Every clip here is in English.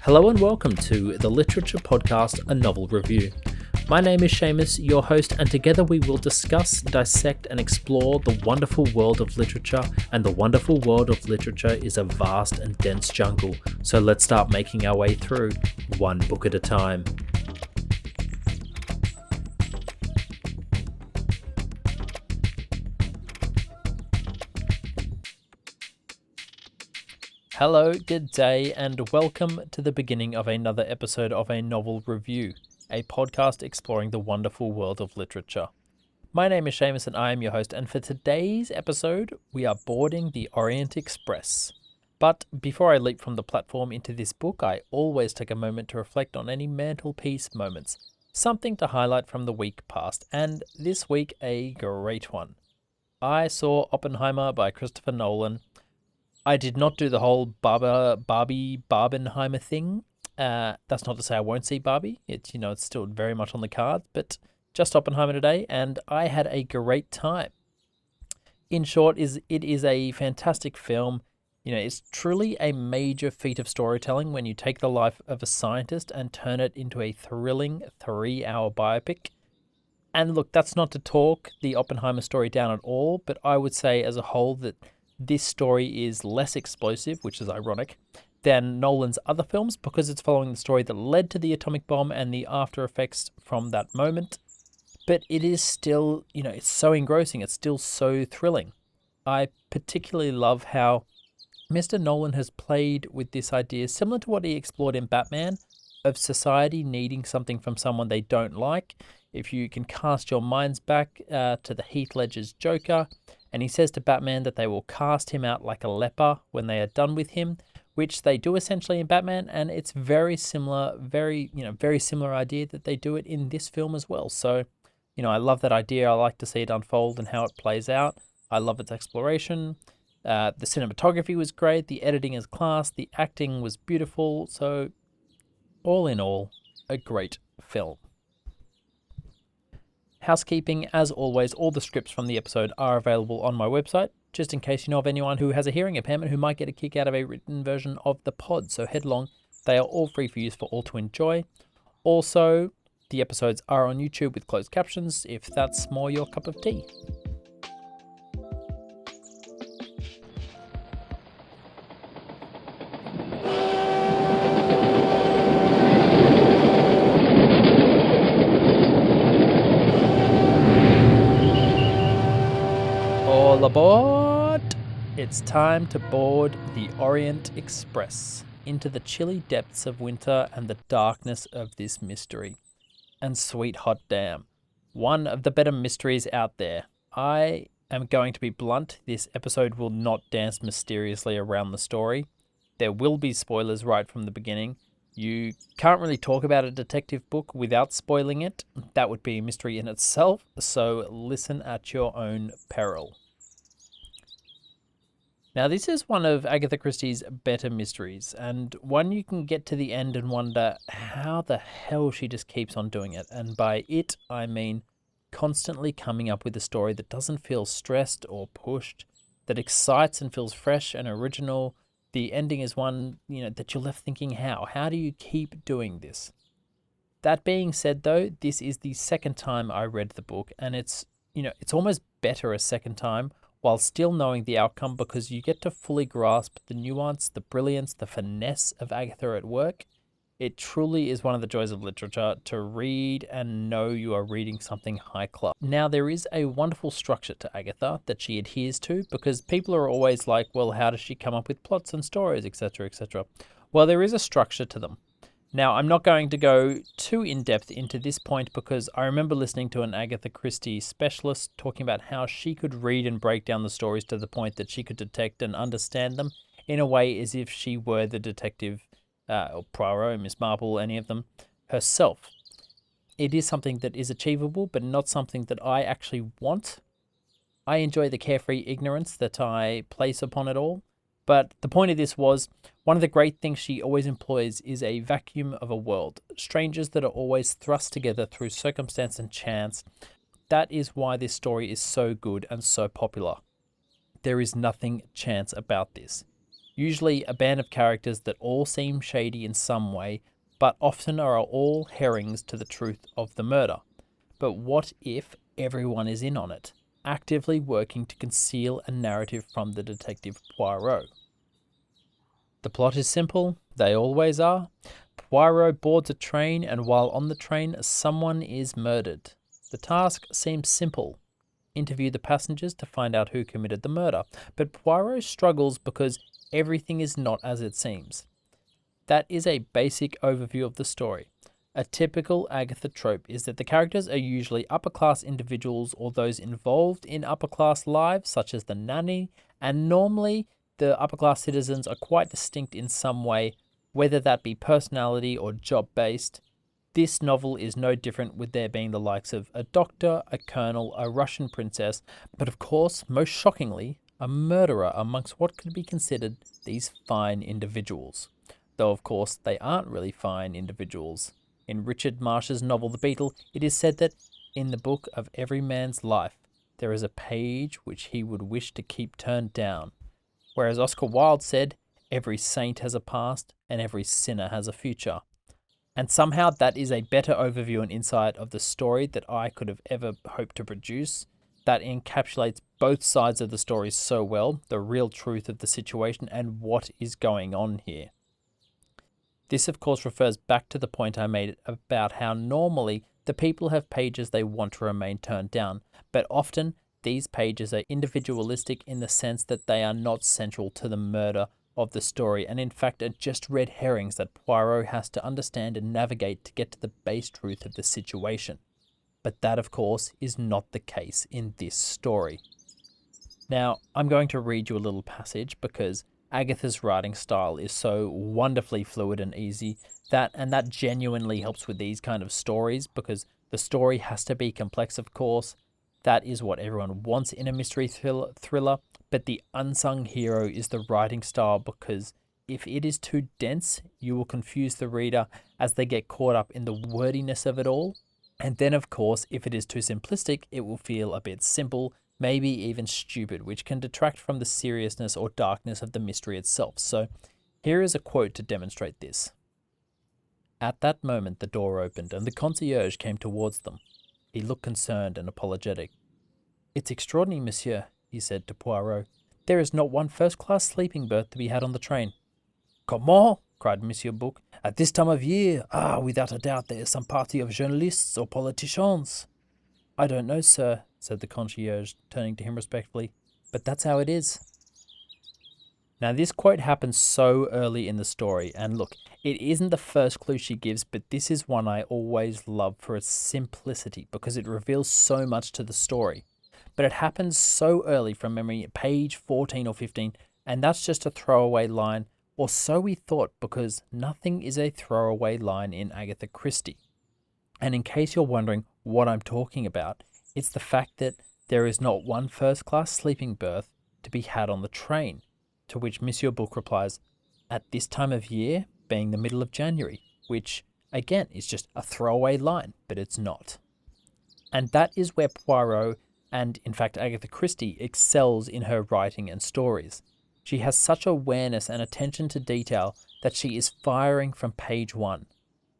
Hello and welcome to the Literature Podcast, a novel review. My name is Seamus, your host, and together we will discuss, dissect, and explore the wonderful world of literature. And the wonderful world of literature is a vast and dense jungle, so let's start making our way through, one book at a time. Hello, good day, and welcome to the beginning of another episode of A Novel Review, a podcast exploring the wonderful world of literature. My name is Seamus and I am your host, and for today's episode, we are boarding the Orient Express. But before I leap from the platform into this book, I always take a moment to reflect on any mantelpiece moments, something to highlight from the week past, and this week a great one. I saw Oppenheimer by Christopher Nolan. I did not do the whole Barbie Barbenheimer thing. That's not to say I won't see Barbie. It's still very much on the cards, but just Oppenheimer today, and I had a great time. In short, it is a fantastic film. It's truly a major feat of storytelling when you take the life of a scientist and turn it into a thrilling 3-hour biopic. And look, that's not to talk the Oppenheimer story down at all, but I would say as a whole that this story is less explosive, which is ironic, than Nolan's other films because it's following the story that led to the atomic bomb and the after effects from that moment. But it is still, it's so engrossing. It's still so thrilling. I particularly love how Mr. Nolan has played with this idea, similar to what he explored in Batman, of society needing something from someone they don't like. If you can cast your minds back to the Heath Ledger's Joker, and he says to Batman that they will cast him out like a leper when they are done with him, which they do essentially in Batman, and it's very similar idea that they do it in this film as well. So, I love that idea. I like to see it unfold and how it plays out. I love its exploration. The cinematography was great. The editing is class. The acting was beautiful. So, all in all, a great film. Housekeeping, as always, all the scripts from the episode are available on my website, just in case you know of anyone who has a hearing impairment who might get a kick out of a written version of the pod, so head along. They are all free for use for all to enjoy. Also, the episodes are on YouTube with closed captions, if that's more your cup of tea. All aboard! It's time to board the Orient Express into the chilly depths of winter and the darkness of this mystery. And sweet hot damn, one of the better mysteries out there. I am going to be blunt, this episode will not dance mysteriously around the story. There will be spoilers right from the beginning. You can't really talk about a detective book without spoiling it. That would be a mystery in itself, so listen at your own peril. Now, this is one of Agatha Christie's better mysteries, and one you can get to the end and wonder how the hell she just keeps on doing it. And by it, I mean constantly coming up with a story that doesn't feel stressed or pushed, that excites and feels fresh and original. The ending is one, that you're left thinking, how do you keep doing this? That being said, though, this is the second time I read the book, and it's almost better a second time, while still knowing the outcome, because you get to fully grasp the nuance, the brilliance, the finesse of Agatha at work. It truly is one of the joys of literature to read and know you are reading something high class. Now, there is a wonderful structure to Agatha that she adheres to, because people are always like, well, how does she come up with plots and stories, etc., etc.? Well, there is a structure to them. Now, I'm not going to go too in-depth into this point because I remember listening to an Agatha Christie specialist talking about how she could read and break down the stories to the point that she could detect and understand them in a way as if she were the detective, or Poirot, Miss Marple, any of them, herself. It is something that is achievable, but not something that I actually want. I enjoy the carefree ignorance that I place upon it all. But the point of this was, one of the great things she always employs is a vacuum of a world. Strangers that are always thrust together through circumstance and chance. That is why this story is so good and so popular. There is nothing chance about this. Usually a band of characters that all seem shady in some way, but often are all herrings to the truth of the murder. But what if everyone is in on it, actively working to conceal a narrative from the detective Poirot? The plot is simple, they always are. Poirot boards a train, and while on the train, someone is murdered. The task seems simple. Interview the passengers to find out who committed the murder, but Poirot struggles because everything is not as it seems. That is a basic overview of the story. A typical Agatha trope is that the characters are usually upper-class individuals or those involved in upper-class lives, such as the nanny, and normally the upper-class citizens are quite distinct in some way, whether that be personality or job-based. This novel is no different, with there being the likes of a doctor, a colonel, a Russian princess, but of course, most shockingly, a murderer amongst what could be considered these fine individuals. Though of course, they aren't really fine individuals. In Richard Marsh's novel The Beetle, it is said that in the book of every man's life, there is a page which he would wish to keep turned down. Whereas Oscar Wilde said, every saint has a past and every sinner has a future. And somehow that is a better overview and insight of the story that I could have ever hoped to produce. That encapsulates both sides of the story so well, the real truth of the situation and what is going on here. This of course refers back to the point I made about how normally the people have pages they want to remain turned down, but often these pages are individualistic in the sense that they are not central to the murder of the story, and in fact are just red herrings that Poirot has to understand and navigate to get to the base truth of the situation. But that, of course, is not the case in this story. Now, I'm going to read you a little passage because Agatha's writing style is so wonderfully fluid and easy that genuinely helps with these kind of stories, because the story has to be complex, of course. That is what everyone wants in a mystery thriller, but the unsung hero is the writing style, because if it is too dense, you will confuse the reader as they get caught up in the wordiness of it all. And then, of course, if it is too simplistic, it will feel a bit simple, maybe even stupid, which can detract from the seriousness or darkness of the mystery itself. So here is a quote to demonstrate this. At that moment the door opened and the concierge came towards them. He looked concerned and apologetic. "It's extraordinary, monsieur," he said to Poirot. "There is not one first-class sleeping berth to be had on the train." "Comment?" cried Monsieur Bouc. "At this time of year? Ah, without a doubt there is some party of journalists or politicians." "I don't know, sir," said the concierge, turning to him respectfully, "but that's how it is." Now this quote happens so early in the story, and look, it isn't the first clue she gives, but this is one I always love for its simplicity, because it reveals so much to the story. But it happens so early from memory, page 14 or 15, and that's just a throwaway line, or so we thought, because nothing is a throwaway line in Agatha Christie. And in case you're wondering what I'm talking about, it's the fact that there is not one first-class sleeping berth to be had on the train, to which Monsieur Bouc replies, "At this time of year, being the middle of January," which, again, is just a throwaway line, but it's not. And that is where Poirot, and in fact Agatha Christie, excels in her writing and stories. She has such awareness and attention to detail that she is firing from page one.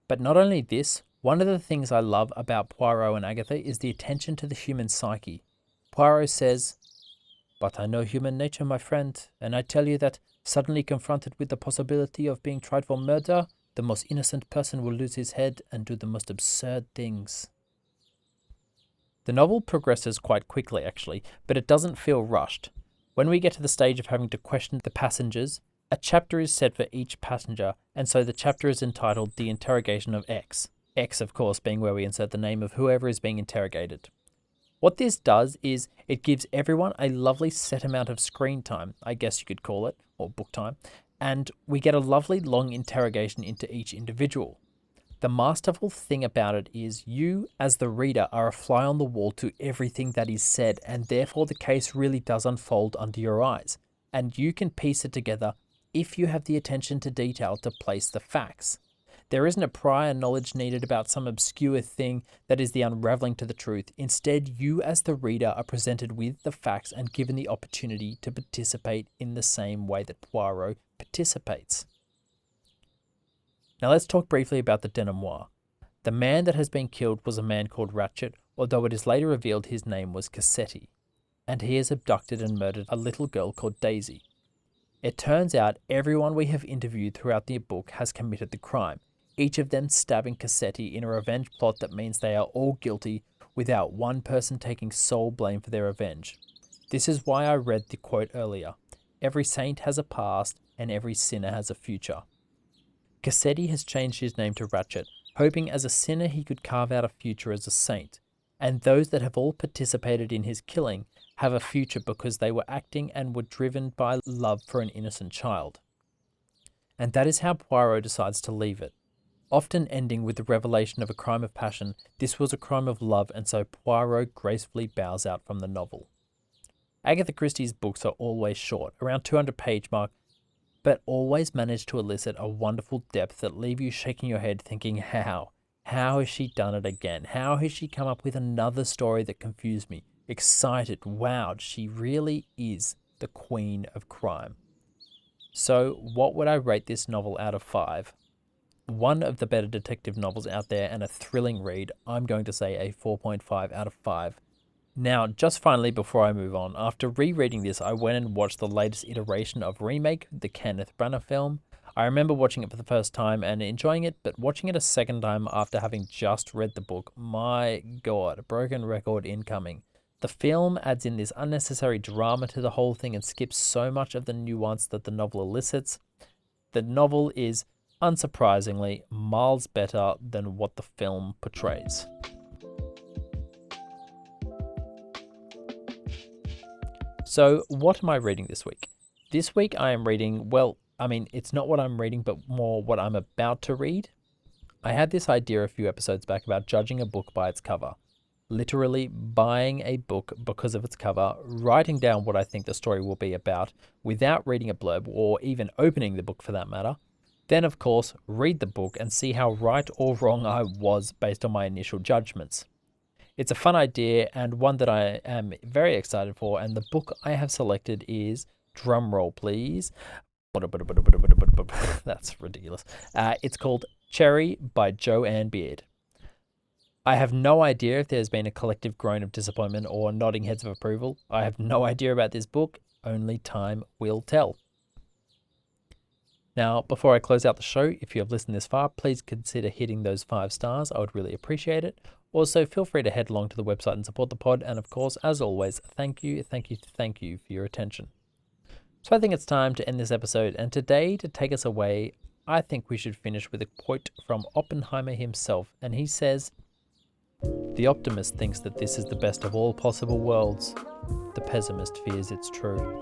But not only this, one of the things I love about Poirot and Agatha is the attention to the human psyche. Poirot says, "But I know human nature, my friend, and I tell you that, suddenly confronted with the possibility of being tried for murder, the most innocent person will lose his head and do the most absurd things." The novel progresses quite quickly, actually, but it doesn't feel rushed. When we get to the stage of having to question the passengers, a chapter is set for each passenger, and so the chapter is entitled The Interrogation of X. X, of course, being where we insert the name of whoever is being interrogated. What this does is it gives everyone a lovely set amount of screen time, I guess you could call it, or book time, and we get a lovely long interrogation into each individual. The masterful thing about it is you, as the reader, are a fly on the wall to everything that is said, and therefore the case really does unfold under your eyes, and you can piece it together if you have the attention to detail to place the facts. There isn't a prior knowledge needed about some obscure thing that is the unraveling to the truth. Instead, you as the reader are presented with the facts and given the opportunity to participate in the same way that Poirot participates. Now let's talk briefly about the denouement. The man that has been killed was a man called Ratchet, although it is later revealed his name was Cassetti, and he has abducted and murdered a little girl called Daisy. It turns out everyone we have interviewed throughout the book has committed the crime, each of them stabbing Cassetti in a revenge plot that means they are all guilty without one person taking sole blame for their revenge. This is why I read the quote earlier, "Every saint has a past and every sinner has a future." Cassetti has changed his name to Ratchet, hoping as a sinner he could carve out a future as a saint, and those that have all participated in his killing have a future because they were acting and were driven by love for an innocent child. And that is how Poirot decides to leave it. Often ending with the revelation of a crime of passion, this was a crime of love, and so Poirot gracefully bows out from the novel. Agatha Christie's books are always short, around 200-page mark, but always manage to elicit a wonderful depth that leave you shaking your head thinking, how? How has she done it again? How has she come up with another story that confused me? Excited, wowed, she really is the queen of crime. So what would I rate this novel out of 5? One of the better detective novels out there and a thrilling read. I'm going to say a 4.5 out of 5. Now, just finally before I move on, after rereading this, I went and watched the latest iteration of Remake, the Kenneth Branagh film. I remember watching it for the first time and enjoying it, but watching it a second time after having just read the book, my god, broken record incoming. The film adds in this unnecessary drama to the whole thing and skips so much of the nuance that the novel elicits. The novel is, unsurprisingly, miles better than what the film portrays. So, what am I reading this week? This week I am reading, it's not what I'm reading, but more what I'm about to read. I had this idea a few episodes back about judging a book by its cover. Literally buying a book because of its cover, writing down what I think the story will be about without reading a blurb or even opening the book for that matter. Then, of course, read the book and see how right or wrong I was based on my initial judgments. It's a fun idea and one that I am very excited for, and the book I have selected is, drumroll please, that's ridiculous. It's called Cheri by Joanne Beard. I have no idea if there's been a collective groan of disappointment or nodding heads of approval. I have no idea about this book. Only time will tell. Now, before I close out the show, if you have listened this far, please consider hitting those 5 stars. I would really appreciate it. Also, feel free to head along to the website and support the pod. And of course, as always, thank you for your attention. So I think it's time to end this episode. And today, to take us away, I think we should finish with a quote from Oppenheimer himself. And he says, "The optimist thinks that this is the best of all possible worlds. The pessimist fears it's true."